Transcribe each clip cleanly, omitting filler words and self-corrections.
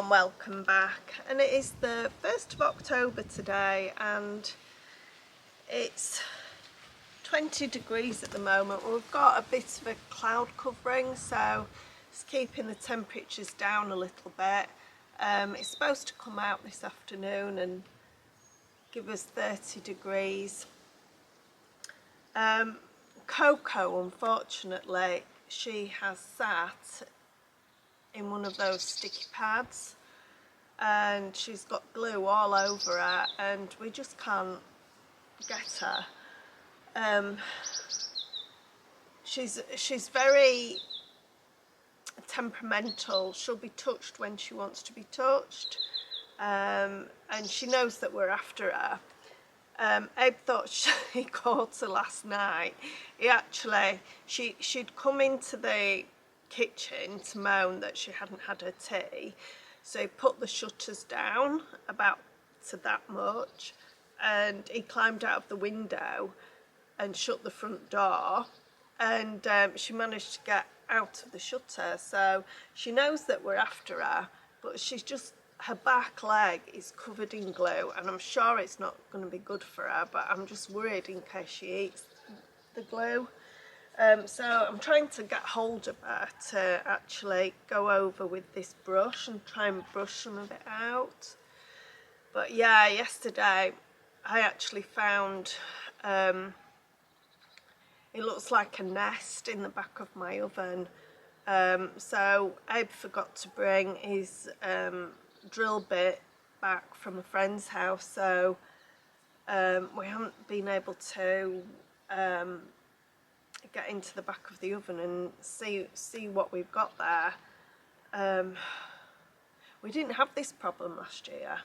warm welcome back, and it is the 1st of October today and it's 20 degrees at the moment. We've got a bit of a cloud covering, so it's keeping the temperatures down a little bit. It's supposed to come out this afternoon and give us 30 degrees. Coco, unfortunately, she has sat in one of those sticky pads and she's got glue all over her and we just can't get her. She's very temperamental. She'll be touched when she wants to be touched, and she knows that we're after her. Abe thought she caught her last night. She'd come into the kitchen to moan that she hadn't had her tea, so he put the shutters down about to that much and he climbed out of the window and shut the front door, and she managed to get out of the shutter, so she knows that we're after her, but she's just, her back leg is covered in glue and I'm sure it's not going to be good for her, but I'm just worried in case she eats the glue. So I'm trying to get hold of her to actually go over with this brush and try and brush some of it out. But yeah, yesterday I actually found, it looks like a nest in the back of my oven. So Abe forgot to bring his drill bit back from a friend's house, so we haven't been able to get into the back of the oven and see what we've got there. We didn't have this problem last year.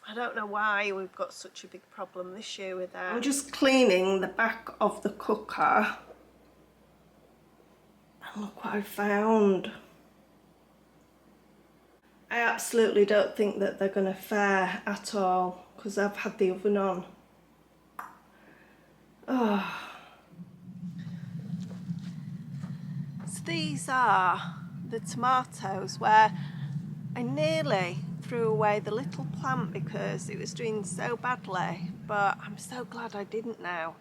I don't know why we've got such a big problem this year with that. I'm just cleaning the back of the cooker and look what I found. I absolutely don't think that they're going to fare at all because I've had the oven on. Oh. So these are the tomatoes where I nearly threw away the little plant because it was doing so badly, but I'm so glad I didn't now.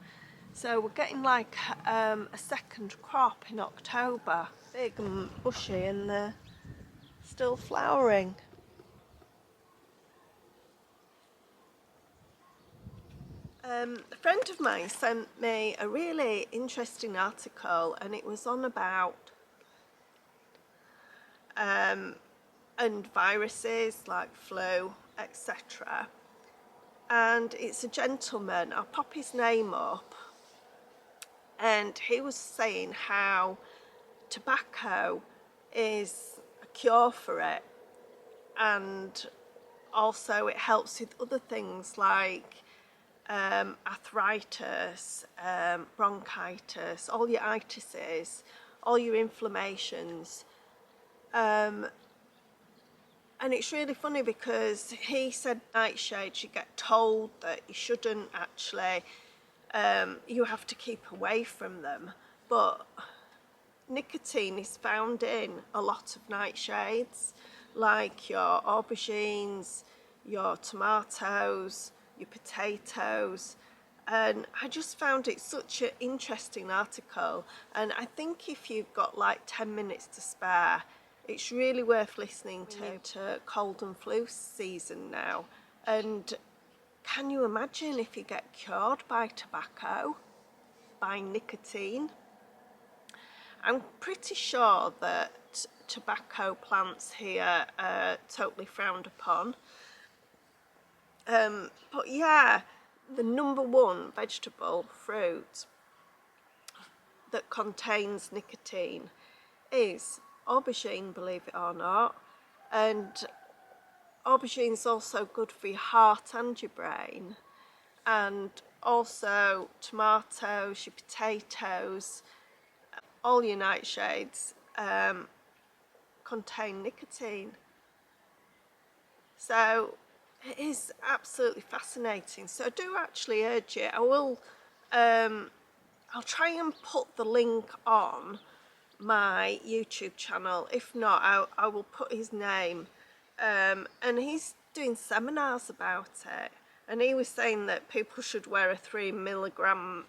So we're getting like a second crop in October, big and bushy, and they're still flowering. A friend of mine sent me a really interesting article and it was on about and viruses like flu, etc. And it's a gentleman, I'll pop his name up, and he was saying how tobacco is a cure for it, and also it helps with other things like arthritis, bronchitis, all your itises, all your inflammations. And it's really funny because he said nightshades, you get told that you shouldn't actually, you have to keep away from them, but nicotine is found in a lot of nightshades, like your aubergines, your tomatoes, your potatoes, and I just found it such an interesting article, and I think if you've got like 10 minutes to spare, it's really worth listening to cold and flu season now. And can you imagine if you get cured by tobacco, by nicotine? I'm pretty sure that tobacco plants here are totally frowned upon. But yeah, the #1 vegetable fruit that contains nicotine is aubergine, believe it or not. And aubergine's also good for your heart and your brain. And also tomatoes, your potatoes, all your nightshades contain nicotine. So it is absolutely fascinating. So I do actually urge you, I'll try and put the link on my YouTube channel. If not, I will put his name, and he's doing seminars about it, and he was saying that people should wear a 3 milligram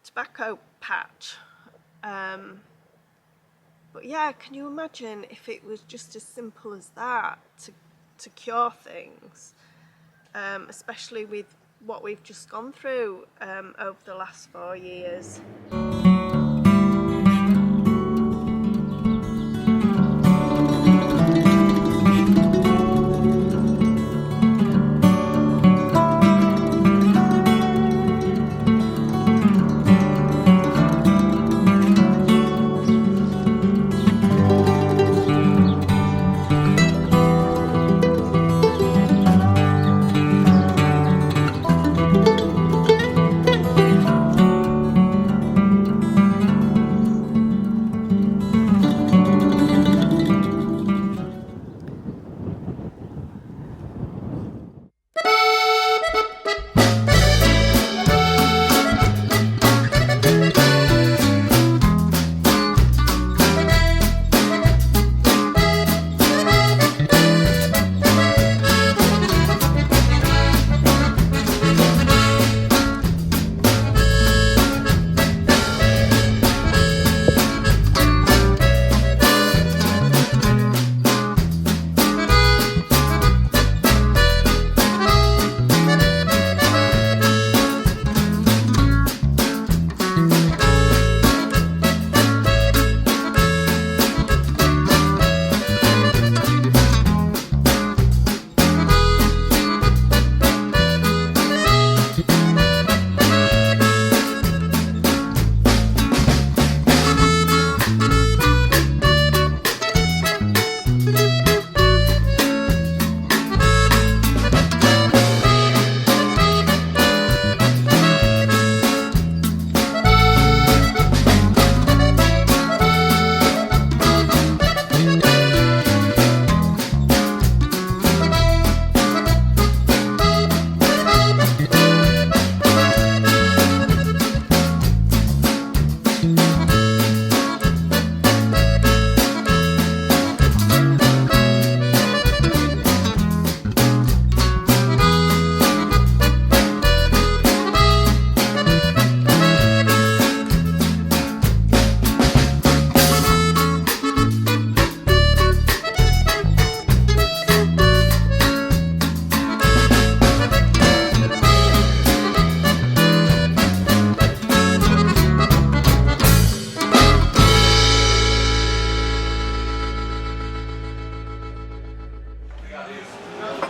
tobacco patch. But yeah, can you imagine if it was just as simple as that to cure things, especially with what we've just gone through over the last 4 years.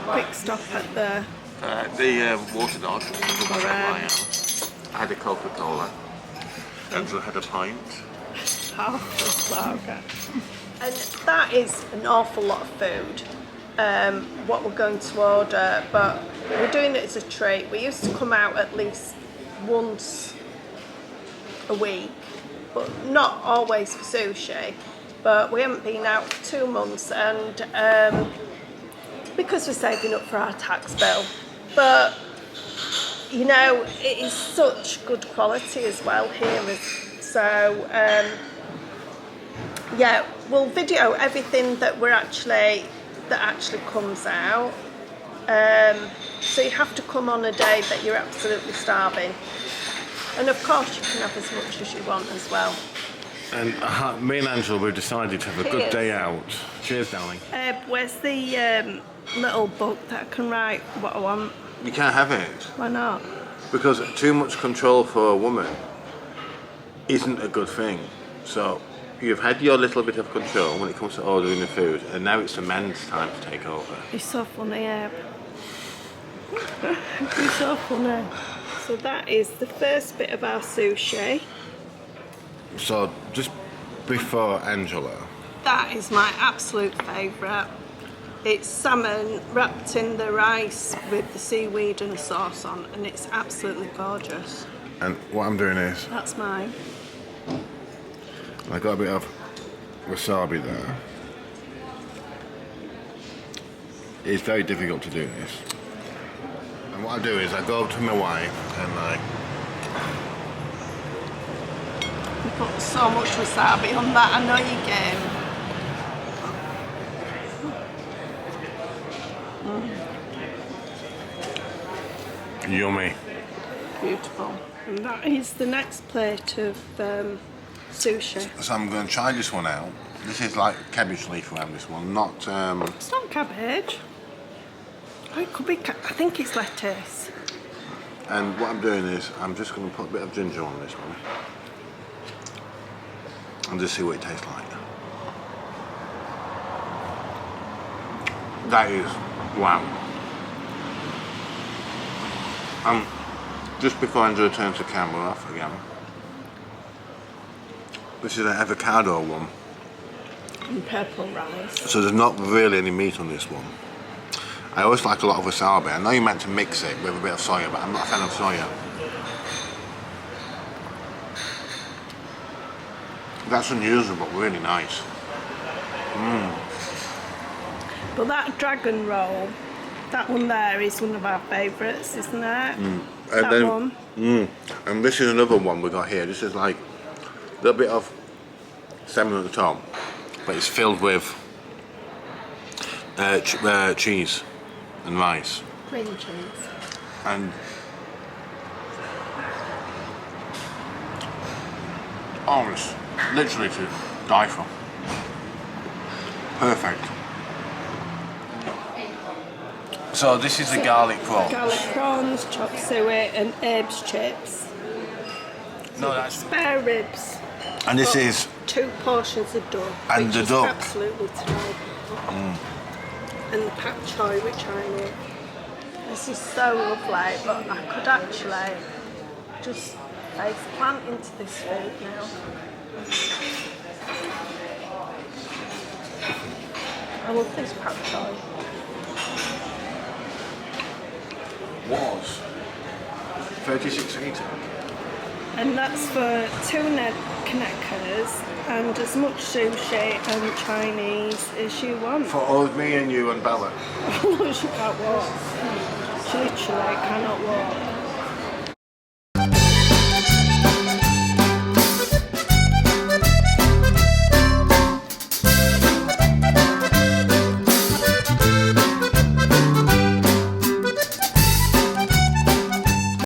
Quick stop at the water dog. I had a Coca-Cola. Angela had a pint. half the lager. And that is an awful lot of food, what we're going to order, but we're doing it as a treat. We used to come out at least once a week, but not always for sushi. But we haven't been out for 2 months, and because we're saving up for our tax bill. But you know, it is such good quality as well here. So yeah, we'll video everything that actually comes out. So you have to come on a day that you're absolutely starving, and of course you can have as much as you want as well. And me and Angela, we've decided to have a good day out. Cheers, darling. Where's the little book that I can write what I want? You can't have it. Why not? Because too much control for a woman isn't a good thing. So you've had your little bit of control when it comes to ordering the food, and now it's the man's time to take over. You're so funny, Eb. You're so funny. So that is the first bit of our sushi. So just before Angela. That is my absolute favourite. It's salmon wrapped in the rice with the seaweed and sauce on, and it's absolutely gorgeous. And what I'm doing is... That's mine. I got a bit of wasabi there. It's very difficult to do this. And what I do is I go up to my wife and put so much wasabi on that. I know your game. Yummy. Beautiful. And that is the next plate of sushi. So I'm going to try this one out. This is like cabbage leaf around this one, not... It's not cabbage. Oh, it could be, I think it's lettuce. And what I'm doing is, I'm just going to put a bit of ginger on this one. And just see what it tastes like. That is, wow. Just before Andrew turns the camera off again, this is an avocado one. And purple rice. So there's not really any meat on this one. I always like a lot of wasabi. I know you're meant to mix it with a bit of soya, but I'm not a fan of soya. That's unusual, but really nice. But that dragon roll, that one there is one of our favourites, isn't it? And that then, one. And this is another one we got here. This is like a little bit of salmon at the top, but it's filled with cheese and rice. Cream cheese. And oh, it's literally to die for. Perfect. So this is the garlic prawns. Garlic prawns, chop suey and herbs chips. No, that's... Spare ribs. And this is... 2 portions of duck. And which the is duck. Absolutely terrible. And the pak choy, which I love. This is so lovely, but I could actually just face plant into this food now. I love this pak choy. Was 36.80. And that's for 2 knackers and as much sushi and Chinese as you want. For all me and you and Bella. She can't walk. She literally cannot walk.